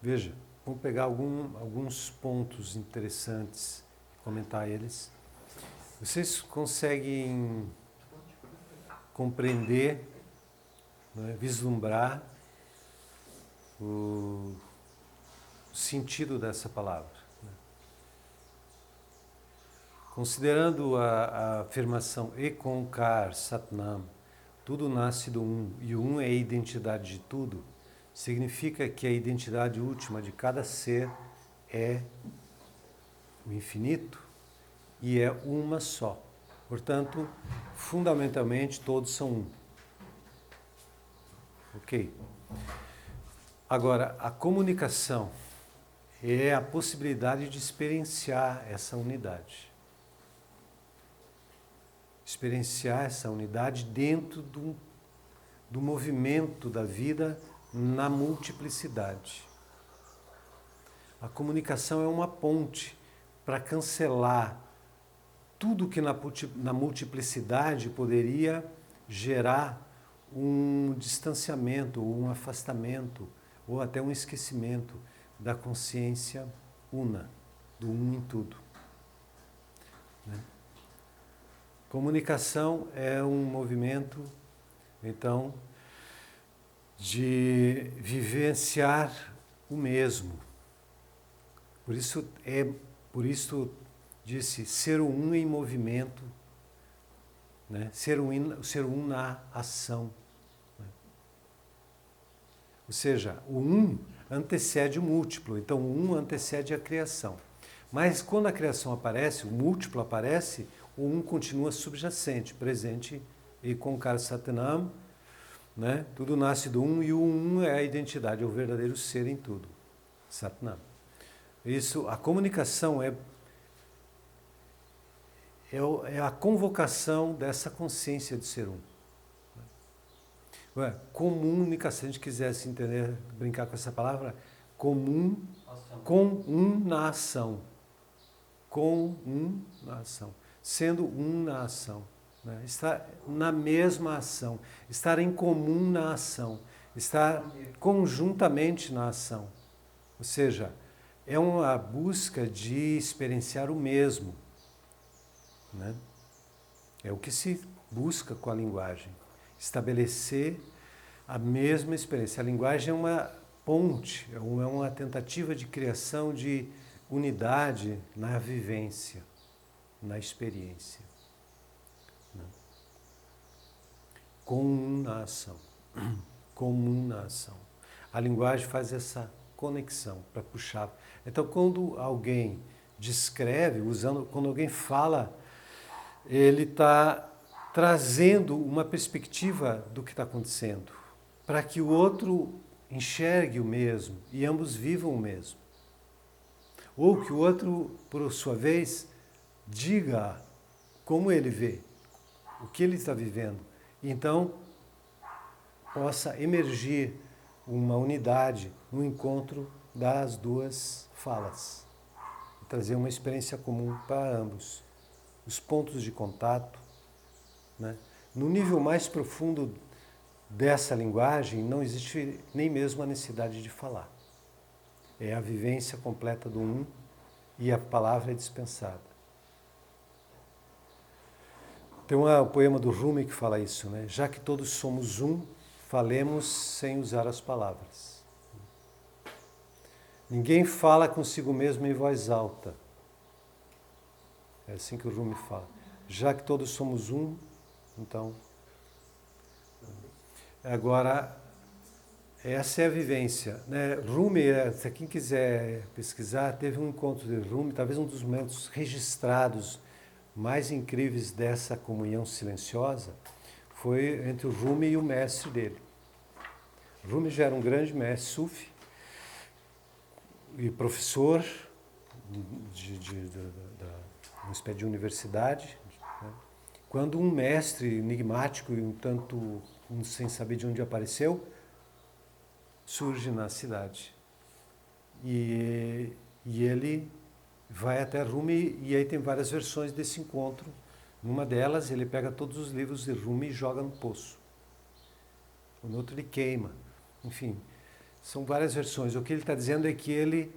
Veja, vamos pegar alguns pontos interessantes e comentar eles. Vocês conseguem compreender, né, vislumbrar o sentido dessa palavra? Né? Considerando a afirmação Ekonkar Satnam, tudo nasce do Um, e o Um é a identidade de tudo, significa que a identidade última de cada ser é o infinito e é uma só. Portanto, fundamentalmente, todos são um. Ok? Agora, a comunicação é a possibilidade de experienciar essa unidade. Experienciar essa unidade dentro do movimento da vida na multiplicidade. A comunicação é uma ponte para cancelar tudo que na multiplicidade poderia gerar um distanciamento, ou um afastamento, ou até um esquecimento da consciência una, do um em tudo. Né? Comunicação é um movimento, então, de vivenciar o mesmo. Por isso disse ser o um em movimento, né? Ser o um na ação. Né? Ou seja, o um antecede o múltiplo, então o um antecede a criação. Mas quando a criação aparece, o múltiplo aparece, o um continua subjacente, presente e com Kar Satnam, né? Tudo nasce do um e o um é a identidade, é o verdadeiro ser em tudo. Satnam. Isso, a comunicação é a convocação dessa consciência de ser um. Comunicação, se a gente quisesse entender, brincar com essa palavra, comum, com um na ação. Com um na ação. Sendo um na ação. Né? Estar na mesma ação. Estar em comum na ação. Estar conjuntamente na ação. Ou seja, é uma busca de experienciar o mesmo. Né? É o que se busca com a linguagem. Estabelecer a mesma experiência. A linguagem é uma ponte, é uma tentativa de criação de unidade na vivência, na experiência. Né? Comum na ação. Comum na ação. A linguagem faz essa conexão para puxar. Então, quando alguém descreve, quando alguém fala, ele está trazendo uma perspectiva do que está acontecendo, para que o outro enxergue o mesmo e ambos vivam o mesmo. Ou que o outro, por sua vez, diga como ele vê, o que ele está vivendo. Então, possa emergir uma unidade no encontro das duas falas. Trazer uma experiência comum para ambos. Os pontos de contato. Né? No nível mais profundo dessa linguagem, não existe nem mesmo a necessidade de falar. É a vivência completa do um e a palavra é dispensada. Tem um poema do Rumi que fala isso, né? Já que todos somos um, falemos sem usar as palavras. Ninguém fala consigo mesmo em voz alta. É assim que o Rumi fala. Já que todos somos um, então... Agora, essa é a vivência. Né? Rumi, se quem quiser pesquisar, teve um encontro de Rumi, talvez um dos momentos registrados mais incríveis dessa comunhão silenciosa, foi entre o Rumi e o mestre dele. Rumi já era um grande mestre sufi e professor de uma espécie de universidade, né? Quando um mestre enigmático e um tanto sem saber de onde apareceu, surge na cidade. E ele vai até Rumi, e aí tem várias versões desse encontro. Numa delas, ele pega todos os livros de Rumi e joga no poço. No outro, ele queima. Enfim, São várias versões. O que ele está dizendo é que ele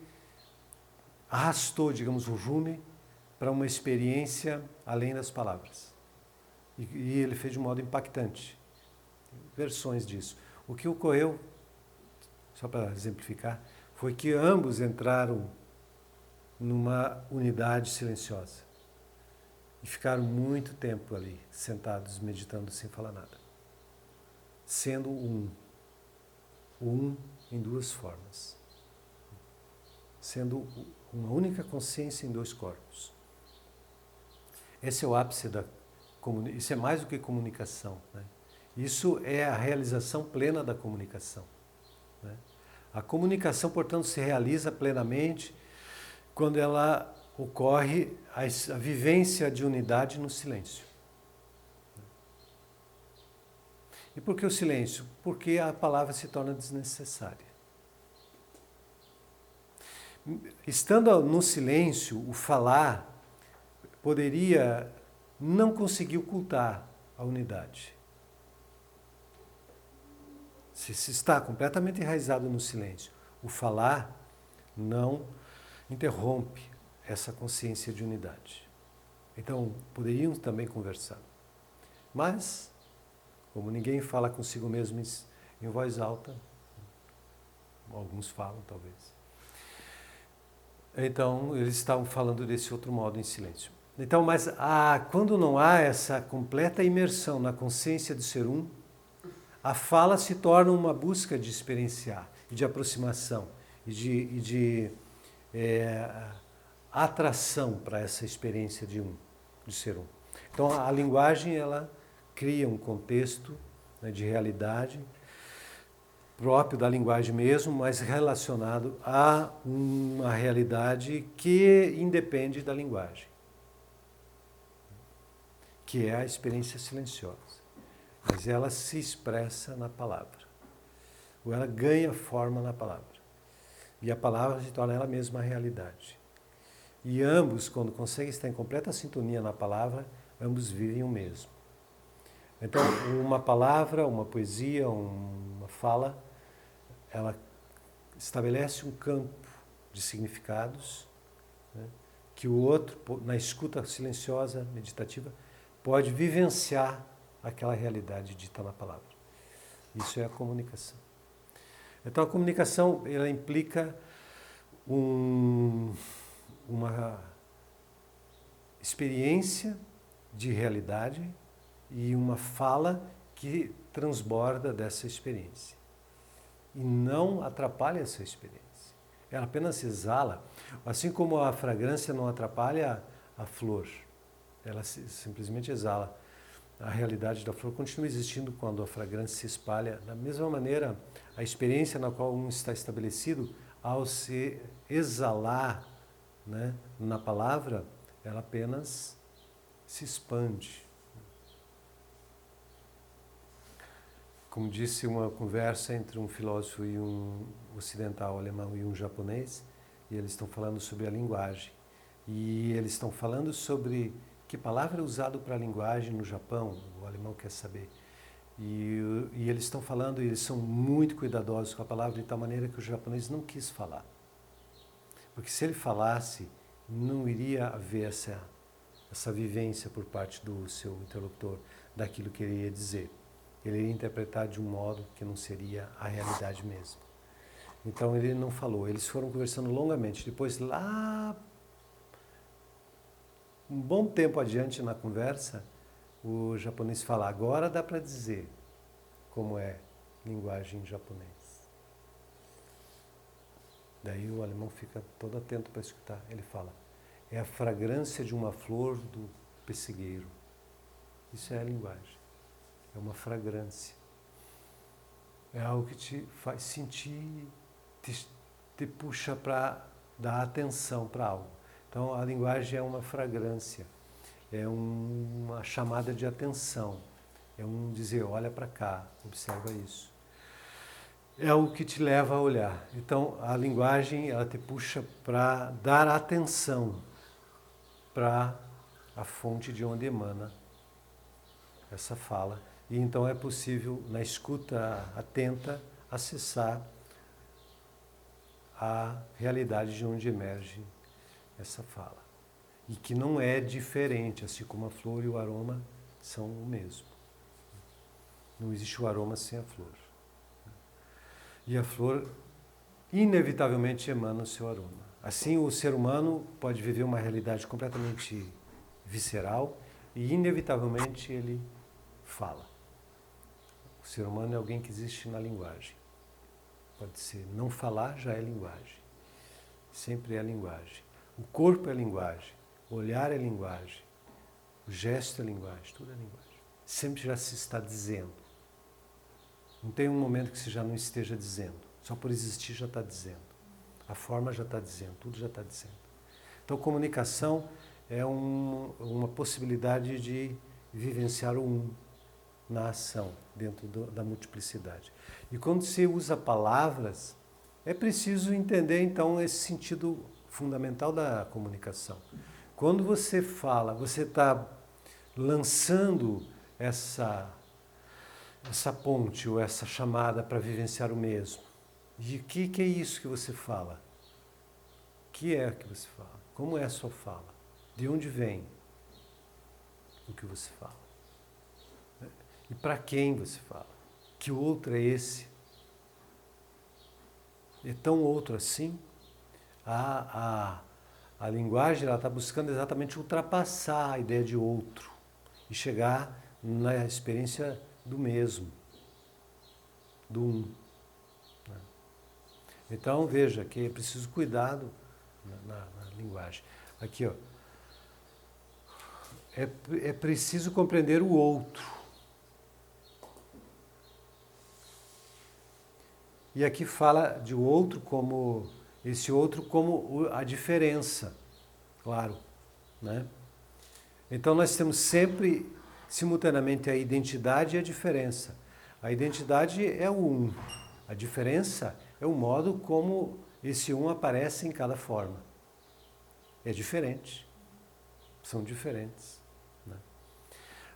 arrastou, digamos, o Rumi para uma experiência além das palavras. E ele fez de um modo impactante. Versões disso. O que ocorreu, só para exemplificar, foi que ambos entraram numa unidade silenciosa e ficaram muito tempo ali, sentados, meditando sem falar nada. Sendo um em duas formas. Sendo uma única consciência em dois corpos. Esse é o ápice da comunicação. Isso é mais do que comunicação, né? Isso é a realização plena da comunicação, né? A comunicação, portanto, se realiza plenamente quando ela ocorre a vivência de unidade no silêncio. E por que o silêncio? Porque a palavra se torna desnecessária. Estando no silêncio, o falar poderia não conseguir ocultar a unidade. Se está completamente enraizado no silêncio, o falar não interrompe essa consciência de unidade. Então, poderiam também conversar. Mas, como ninguém fala consigo mesmo em voz alta, alguns falam talvez, então eles estavam falando desse outro modo em silêncio. Então, mas quando não há essa completa imersão na consciência do ser um, a fala se torna uma busca de experienciar, e de aproximação, e de atração para essa experiência de ser um. Então a linguagem, ela cria um contexto, né, de realidade próprio da linguagem mesmo, mas relacionado a uma realidade que independe da linguagem, que é a experiência silenciosa. Mas ela se expressa na palavra, ou ela ganha forma na palavra. E a palavra se torna ela mesma a realidade. E ambos, quando conseguem estar em completa sintonia na palavra, ambos vivem o mesmo. Então, uma palavra, uma poesia, uma fala, ela estabelece um campo de significados, né, que o outro, na escuta silenciosa, meditativa, pode vivenciar aquela realidade dita na palavra. Isso é a comunicação. Então a comunicação, ela implica uma experiência de realidade e uma fala que transborda dessa experiência. E não atrapalha essa experiência. Ela apenas exala, assim como a fragrância não atrapalha a flor. Ela simplesmente exala. A realidade da flor continua existindo quando a fragrância se espalha. Da mesma maneira, a experiência na qual um está estabelecido, ao se exalar, né, na palavra, ela apenas se expande. Como disse uma conversa entre um filósofo e um ocidental alemão e um japonês, e eles estão falando sobre a linguagem. E eles estão falando sobre que palavra é usada para a linguagem no Japão, o alemão quer saber. E eles estão falando, e eles são muito cuidadosos com a palavra, de tal maneira que o japonês não quis falar. Porque se ele falasse, não iria haver essa vivência por parte do seu interlocutor daquilo que ele ia dizer. Ele iria interpretar de um modo que não seria a realidade mesmo. Então ele não falou, eles foram conversando longamente. Depois, lá, um bom tempo adiante na conversa, o japonês fala, agora dá para dizer como é linguagem em japonês. Daí o alemão fica todo atento para escutar. Ele fala, é a fragrância de uma flor do pessegueiro. Isso é a linguagem. É uma fragrância. É algo que te faz sentir, te puxa para dar atenção para algo. Então a linguagem é uma fragrância, é uma chamada de atenção, é um dizer, olha para cá, observa isso. É o que te leva a olhar. Então a linguagem, ela te puxa para dar atenção para a fonte de onde emana essa fala. E então é possível, na escuta atenta, acessar a realidade de onde emerge essa fala. E que não é diferente, assim como a flor e o aroma são o mesmo. Não existe o aroma sem a flor. E a flor, inevitavelmente, emana o seu aroma. Assim, o ser humano pode viver uma realidade completamente visceral e, inevitavelmente, ele fala. O ser humano é alguém que existe na linguagem. Pode ser, não falar já é linguagem. Sempre é linguagem. O corpo é linguagem. O olhar é linguagem. O gesto é linguagem. Tudo é linguagem. Sempre já se está dizendo. Não tem um momento que você já não esteja dizendo. Só por existir já está dizendo. A forma já está dizendo. Tudo já está dizendo. Então, comunicação é uma possibilidade de vivenciar o um na ação, dentro da multiplicidade. E quando se usa palavras, é preciso entender, então, esse sentido fundamental da comunicação. Quando você fala, você está lançando essa ponte ou essa chamada para vivenciar o mesmo. E o que é isso que você fala? O que é que você fala? Como é a sua fala? De onde vem o que você fala? E para quem você fala? Que outro é esse? É tão outro assim? A linguagem está buscando exatamente ultrapassar a ideia de outro e chegar na experiência do mesmo, do um. Então, veja que é preciso cuidado na linguagem. Aqui, ó. É preciso compreender o outro. E aqui fala de outro como, esse outro como a diferença, claro, né? Então nós temos sempre, simultaneamente, a identidade e a diferença. A identidade é o um, a diferença é o modo como esse um aparece em cada forma. É diferente, são diferentes, né?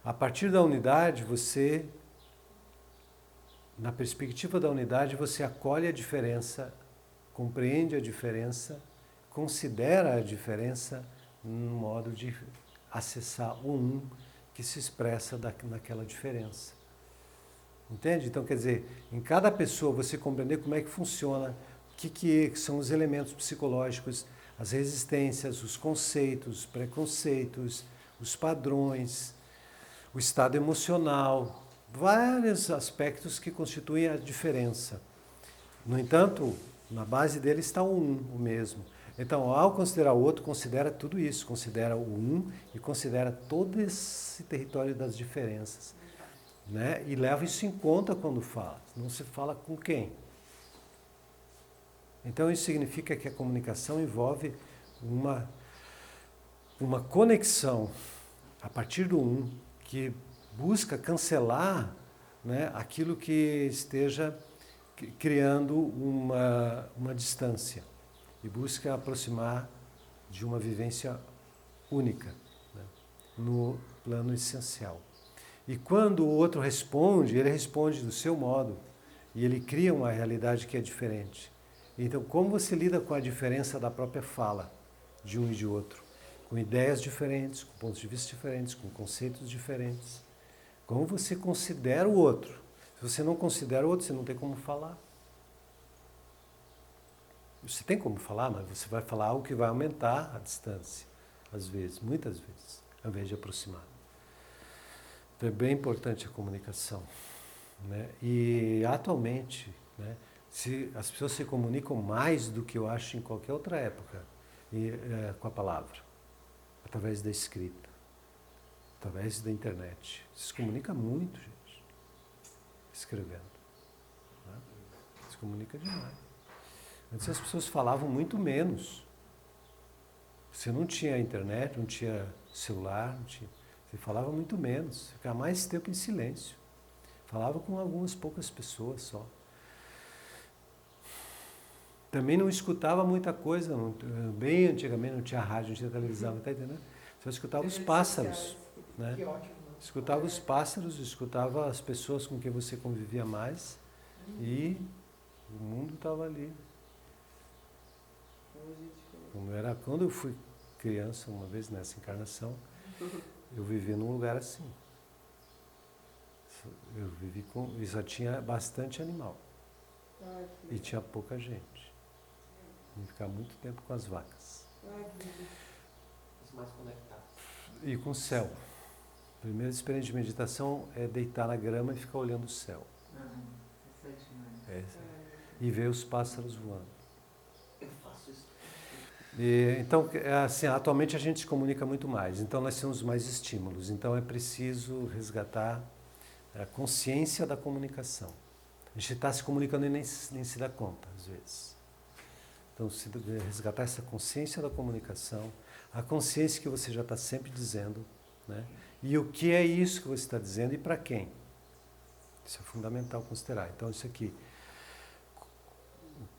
A partir da unidade, na perspectiva da unidade, você acolhe a diferença, compreende a diferença, considera a diferença num modo de acessar o um que se expressa naquela diferença. Entende? Então, quer dizer, em cada pessoa você compreender como é que funciona, o que são os elementos psicológicos, as resistências, os conceitos, os preconceitos, os padrões, o estado emocional, vários aspectos que constituem a diferença. No entanto, na base dele está o um, o mesmo. Então, ao considerar o outro, considera tudo isso, considera o um e considera todo esse território das diferenças, né? E leva isso em conta quando fala. Não se fala com quem. Então, isso significa que a comunicação envolve uma conexão a partir do um que busca cancelar, né, aquilo que esteja criando uma distância e busca aproximar de uma vivência única, né, no plano essencial. E quando o outro responde, ele responde do seu modo e ele cria uma realidade que é diferente. Então, como você lida com a diferença da própria fala de um e de outro? Com ideias diferentes, com pontos de vista diferentes, com conceitos diferentes. Como você considera o outro? Se você não considera o outro, você não tem como falar. Você tem como falar, mas você vai falar algo que vai aumentar a distância, às vezes, muitas vezes, ao invés de aproximar. Então é bem importante a comunicação, né? E atualmente, né, as pessoas se comunicam mais do que eu acho em qualquer outra época, com a palavra, através da escrita, através da internet. Se comunica muito, gente, escrevendo, né? Se comunica demais. Antes as pessoas falavam muito menos. Você não tinha internet, não tinha celular, você falava muito menos, ficava mais tempo em silêncio. Falava com algumas poucas pessoas só. Também não escutava muita coisa, bem antigamente não tinha rádio, não tinha televisão, está entendendo? Só escutava os pássaros, né? Que ótimo, né? Escutava os pássaros, escutava as pessoas com quem você convivia mais e o mundo estava ali. Como era quando eu fui criança, uma vez nessa encarnação, eu vivi num lugar assim. Eu vivi com... E só tinha bastante animal. E tinha pouca gente. E ficar muito tempo com as vacas. Mais conectados. E com o céu. A primeira experiência de meditação é deitar na grama e ficar olhando o céu. E ver os pássaros voando. Eu faço isso. Então, assim, atualmente a gente se comunica muito mais. Então, nós temos mais estímulos. Então, é preciso resgatar a consciência da comunicação. A gente está se comunicando e nem se dá conta, às vezes. Então, resgatar essa consciência da comunicação, a consciência que você já está sempre dizendo, né? E o que é isso que você está dizendo e para quem. Isso é fundamental considerar. Então, isso aqui.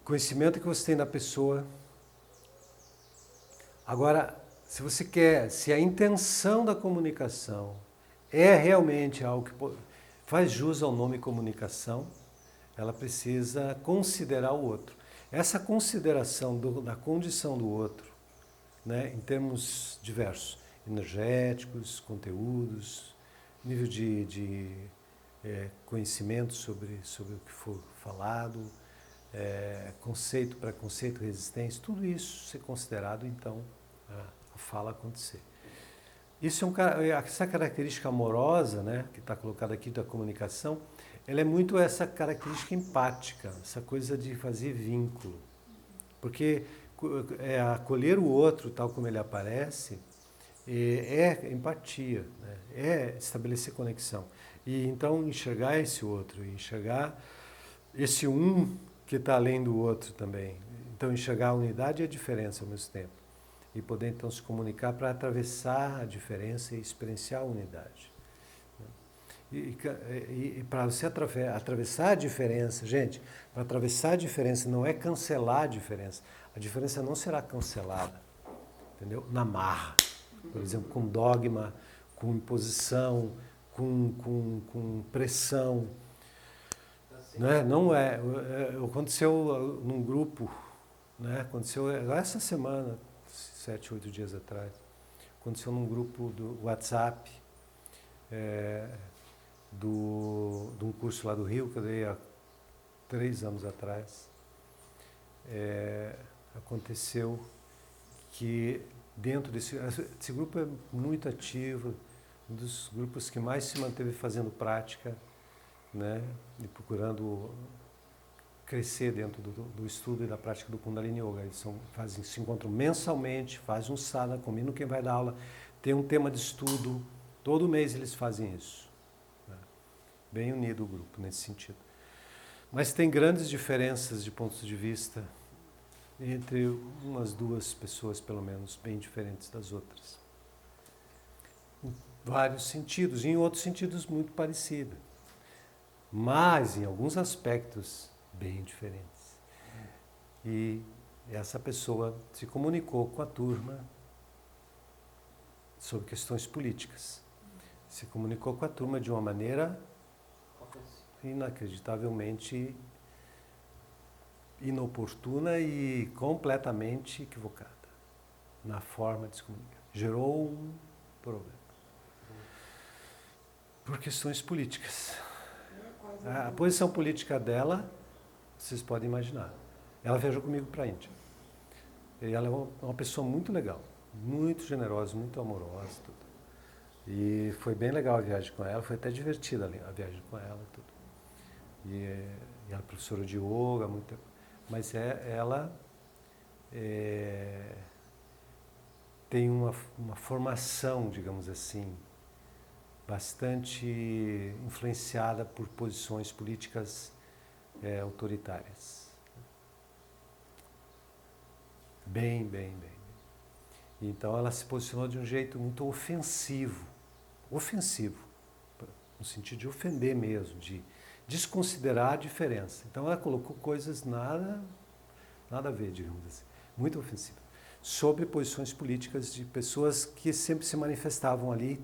Conhecimento que você tem da pessoa. Agora, se você quer, se a intenção da comunicação é realmente algo que faz jus ao nome comunicação, ela precisa considerar o outro. Essa consideração da condição do outro, né, em termos diversos, energéticos, conteúdos, nível de conhecimento sobre o que for falado, conceito, preconceito, resistência, tudo isso ser considerado, então, a fala acontecer. Isso essa característica amorosa, né, que está colocada aqui da comunicação, ela é muito essa característica empática, essa coisa de fazer vínculo. Porque acolher o outro tal como ele aparece é empatia, né, é estabelecer conexão. E então enxergar esse outro, enxergar esse um que está além do outro também. Então enxergar a unidade e a diferença ao mesmo tempo. E poder então se comunicar para atravessar a diferença e experienciar a unidade. E para você atravessar a diferença, gente, para atravessar a diferença não é cancelar a diferença não será cancelada, entendeu? Na marra, por exemplo, com dogma, com imposição, com pressão. Não é. Aconteceu num grupo, né? Aconteceu essa semana, 7, 8 dias atrás, aconteceu num grupo do WhatsApp, de um curso lá do Rio, que eu dei há 3 anos atrás. Aconteceu que dentro esse grupo é muito ativo, um dos grupos que mais se manteve fazendo prática, né, e procurando crescer dentro do estudo e da prática do Kundalini Yoga. Eles se encontram mensalmente, fazem um sadhana, combinam quem vai dar aula, tem um tema de estudo, todo mês eles fazem isso. Né? Bem unido o grupo nesse sentido. Mas tem grandes diferenças de pontos de vista entre umas 2 pessoas, pelo menos, bem diferentes das outras. Em vários sentidos, e em outros sentidos muito parecidos. Mas em alguns aspectos bem diferentes. E essa pessoa se comunicou com a turma sobre questões políticas. Se comunicou com a turma de uma maneira inacreditavelmente inoportuna e completamente equivocada na forma de se comunicar. Gerou um problema. Por questões políticas. A posição política dela, vocês podem imaginar. Ela viajou comigo para a Índia. E ela é uma pessoa muito legal, muito generosa, muito amorosa. Tudo. E foi bem legal a viagem com ela, foi até divertida a viagem com ela. Tudo. E ela é professora de yoga, mas ela tem uma formação, digamos assim, bastante influenciada por posições políticas autoritárias. Bem. Então ela se posicionou de um jeito muito ofensivo, no sentido de ofender mesmo, de desconsiderar a diferença. Então ela colocou coisas nada a ver, digamos assim, muito ofensivas, sobre posições políticas de pessoas que sempre se manifestavam ali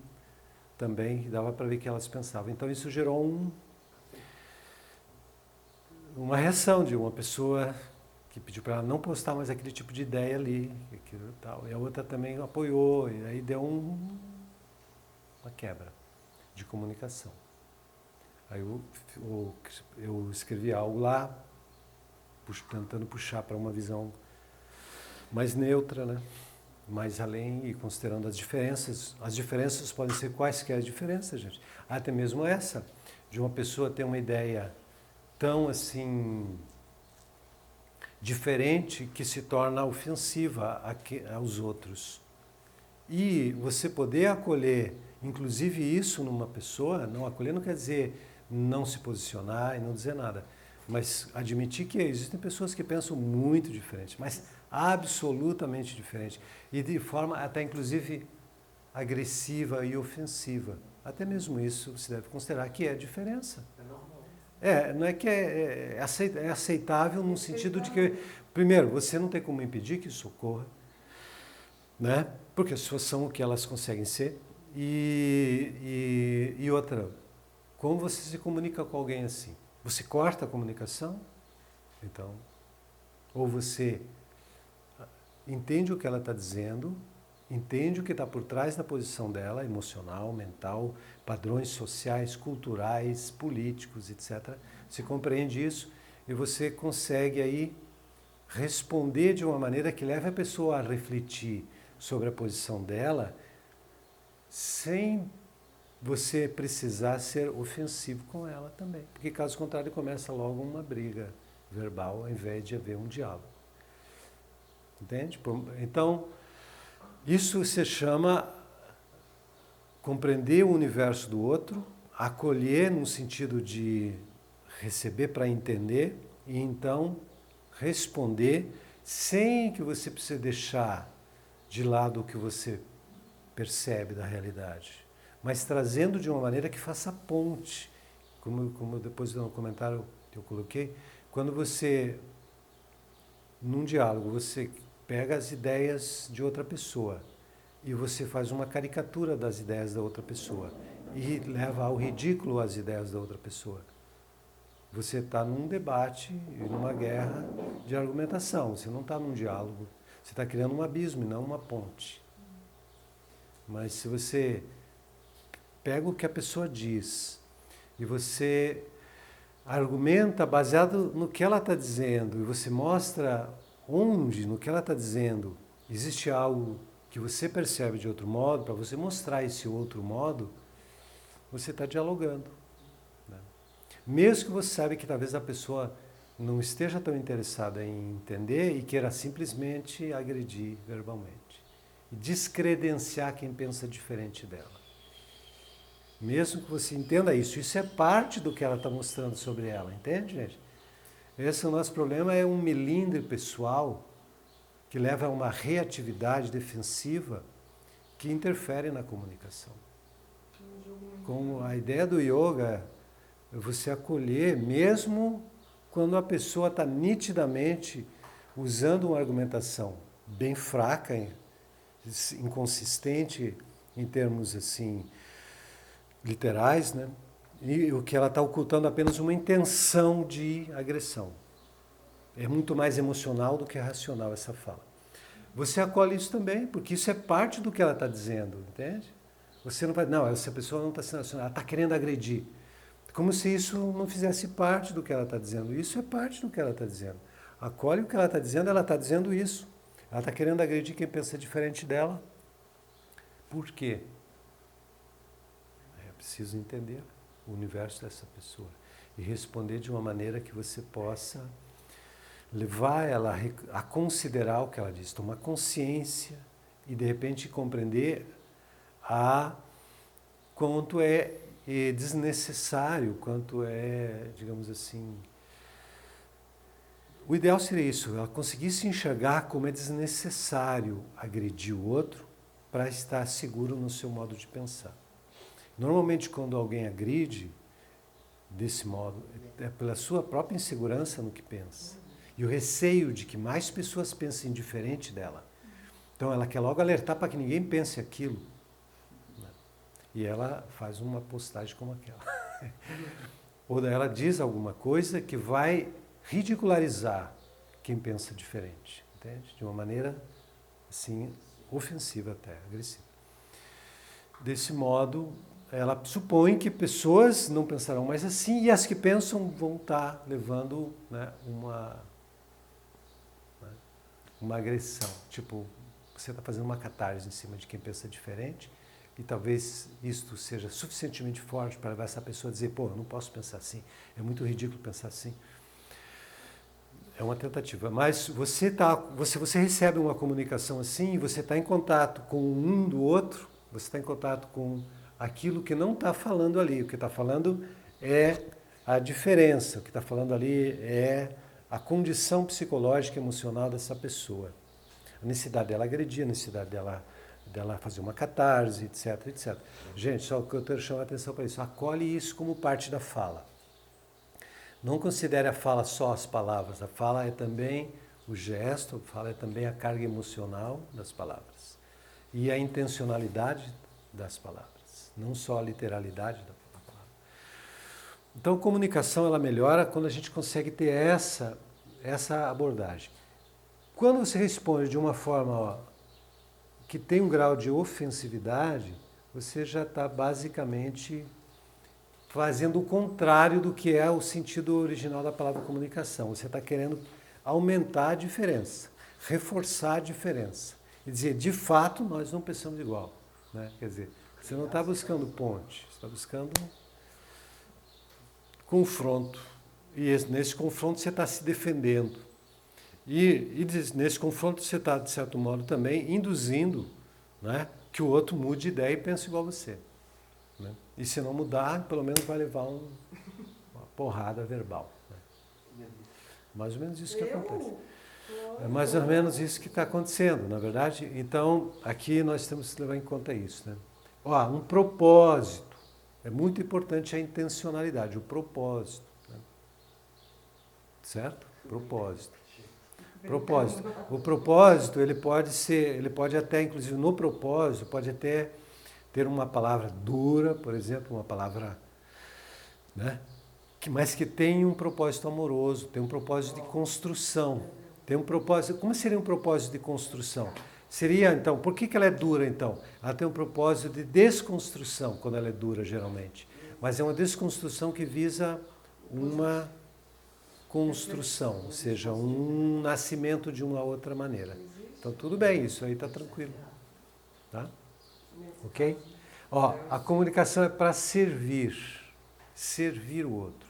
também, dava para ver o que elas pensavam. Então isso gerou uma reação de uma pessoa que pediu para ela não postar mais aquele tipo de ideia ali, aquilo e tal. E a outra também apoiou, e aí deu uma quebra de comunicação. Aí eu escrevi algo lá, tentando puxar para uma visão mais neutra, né? Mais além e considerando as diferenças. As diferenças podem ser quaisquer diferenças, gente. Até mesmo essa, de uma pessoa ter uma ideia tão assim diferente que se torna ofensiva aos outros. E você poder acolher, inclusive isso numa pessoa, não acolher não quer dizer não se posicionar e não dizer nada, mas admitir que existem pessoas que pensam muito diferente, mas absolutamente diferente, e de forma até inclusive agressiva e ofensiva. Até mesmo isso se deve considerar que é diferença. É normal. Não é que é aceitável no sentido de que, primeiro, você não tem como impedir que isso ocorra, né? Porque as pessoas são o que elas conseguem ser. E outra, como você se comunica com alguém assim? Você corta a comunicação? Então, ou você entende o que ela está dizendo, entende o que está por trás da posição dela, emocional, mental, padrões sociais, culturais, políticos, etc. Você compreende isso e você consegue aí responder de uma maneira que leve a pessoa a refletir sobre a posição dela sem você precisar ser ofensivo com ela também. Porque caso contrário começa logo uma briga verbal ao invés de haver um diálogo. Entende? Então, isso se chama compreender o universo do outro, acolher no sentido de receber para entender e então responder sem que você precise deixar de lado o que você percebe da realidade, mas trazendo de uma maneira que faça ponte, como depois no comentário que eu coloquei, quando você, num diálogo, você pega as ideias de outra pessoa e você faz uma caricatura das ideias da outra pessoa e leva ao ridículo as ideias da outra pessoa. Você está num debate e numa guerra de argumentação, você não está num diálogo, você está criando um abismo e não uma ponte. Mas se você pega o que a pessoa diz e você argumenta baseado no que ela está dizendo e você mostra onde, no que ela está dizendo, existe algo que você percebe de outro modo, para você mostrar esse outro modo, você está dialogando. Né? Mesmo que você saiba que talvez a pessoa não esteja tão interessada em entender e queira simplesmente agredir verbalmente. E descredenciar quem pensa diferente dela. Mesmo que você entenda isso é parte do que ela está mostrando sobre ela, entende, gente? Esse é o nosso problema, é um melindre pessoal que leva a uma reatividade defensiva que interfere na comunicação. Com a ideia do yoga, é você acolher mesmo quando a pessoa está nitidamente usando uma argumentação bem fraca, inconsistente em termos assim literais, né? E o que ela está ocultando apenas uma intenção de agressão. É muito mais emocional do que racional essa fala. Você acolhe isso também, porque isso é parte do que ela está dizendo, entende? Você não vai, não, essa pessoa não está sendo racional, ela está querendo agredir. Como se isso não fizesse parte do que ela está dizendo. Isso é parte do que ela está dizendo. Acolhe o que ela está dizendo isso. Ela está querendo agredir quem pensa diferente dela. Por quê? É preciso entender o universo dessa pessoa e responder de uma maneira que você possa levar ela a considerar o que ela diz, tomar consciência e de repente compreender quanto é desnecessário, quanto é, digamos assim, o ideal seria isso, ela conseguir se enxergar como é desnecessário agredir o outro para estar seguro no seu modo de pensar. Normalmente, quando alguém agride desse modo, é pela sua própria insegurança no que pensa. E o receio de que mais pessoas pensem diferente dela. Então, ela quer logo alertar para que ninguém pense aquilo. E ela faz uma postagem como aquela. Ou ela diz alguma coisa que vai ridicularizar quem pensa diferente, entende? De uma maneira, assim, ofensiva até, agressiva. Desse modo, ela supõe que pessoas não pensarão mais assim e as que pensam vão estar levando, né, uma agressão. Tipo, você está fazendo uma catarse em cima de quem pensa diferente e talvez isto seja suficientemente forte para levar essa pessoa a dizer, pô, eu não posso pensar assim, é muito ridículo pensar assim. É uma tentativa. Mas você recebe uma comunicação assim, você está em contato com um do outro, você está em contato com aquilo que não está falando ali. O que está falando é a diferença, o que está falando ali é a condição psicológica e emocional dessa pessoa. A necessidade dela agredir, a necessidade dela fazer uma catarse, etc, etc. Gente, só que eu quero chamar a atenção para isso. Acolhe isso como parte da fala. Não considere a fala só as palavras. A fala é também o gesto, a fala é também a carga emocional das palavras. E a intencionalidade das palavras. Não só a literalidade da palavra. Então, a comunicação ela melhora quando a gente consegue ter essa abordagem. Quando você responde de uma forma que tem um grau de ofensividade, você já está basicamente fazendo o contrário do que é o sentido original da palavra comunicação. Você está querendo aumentar a diferença, reforçar a diferença. E dizer, de fato, nós não pensamos igual. Né? Quer dizer, você não está buscando ponte, você está buscando confronto. E nesse confronto você está se defendendo. E nesse confronto você está, de certo modo, também induzindo, né, que o outro mude de ideia e pense igual a você. Né? E se não mudar, pelo menos vai levar uma porrada verbal. Né? Mais ou menos isso que acontece. É mais ou menos isso que está acontecendo, na verdade. Então, aqui nós temos que levar em conta isso. Né? Um propósito. É muito importante a intencionalidade, o propósito. Né? Certo? Propósito. O propósito, ele pode até, inclusive no propósito, pode até ter uma palavra dura, por exemplo, uma palavra, né? Mas que tem um propósito amoroso, tem um propósito de construção. Tem um propósito. Como seria um propósito de construção? Seria, então, por que ela é dura, então? Ela tem um propósito de desconstrução, quando ela é dura, geralmente. Mas é uma desconstrução que visa uma construção, ou seja, um nascimento de uma outra maneira. Então, tudo bem, isso aí está tranquilo. Tá? Ok? A comunicação é para servir o outro.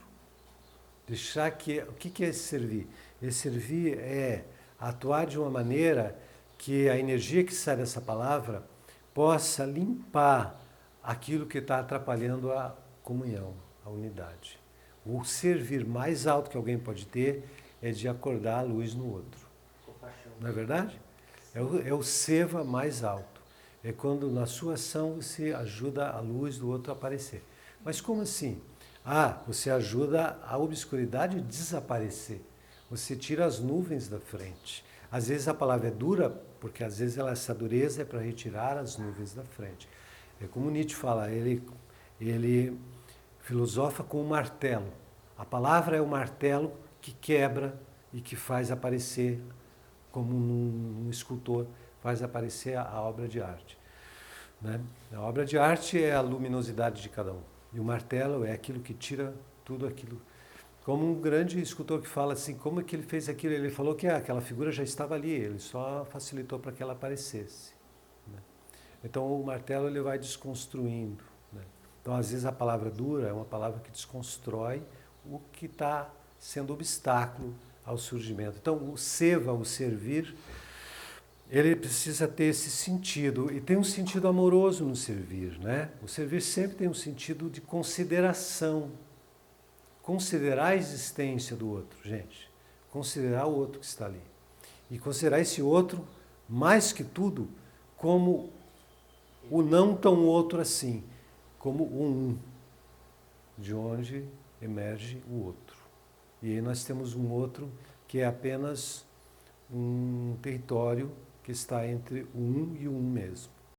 Deixar que... O que é esse servir? Esse servir é atuar de uma maneira que a energia que sai dessa palavra possa limpar aquilo que está atrapalhando a comunhão, a unidade. O servir mais alto que alguém pode ter é de acordar a luz no outro. Não é verdade? É o seva mais alto. É quando na sua ação você ajuda a luz do outro a aparecer. Mas como assim? Você ajuda a obscuridade desaparecer. Você tira as nuvens da frente. Às vezes a palavra é dura, porque às vezes essa dureza é para retirar as nuvens da frente. É como Nietzsche fala, ele filosofa com um martelo. A palavra é o martelo que quebra e que faz aparecer, como um escultor, faz aparecer a obra de arte. Né? A obra de arte é a luminosidade de cada um. E o martelo é aquilo que tira tudo aquilo. Como um grande escultor que fala assim, como é que ele fez aquilo? Ele falou que aquela figura já estava ali, ele só facilitou para que ela aparecesse. Né? Então o martelo ele vai desconstruindo. Né? Então às vezes a palavra dura é uma palavra que desconstrói o que está sendo obstáculo ao surgimento. Então o seva, o servir, ele precisa ter esse sentido, e tem um sentido amoroso no servir, né? O servir sempre tem um sentido de consideração. Considerar a existência do outro, gente. Considerar o outro que está ali. E considerar esse outro, mais que tudo, como o não tão outro assim, como o de onde emerge o outro. E aí nós temos um outro que é apenas um território que está entre o e o mesmo.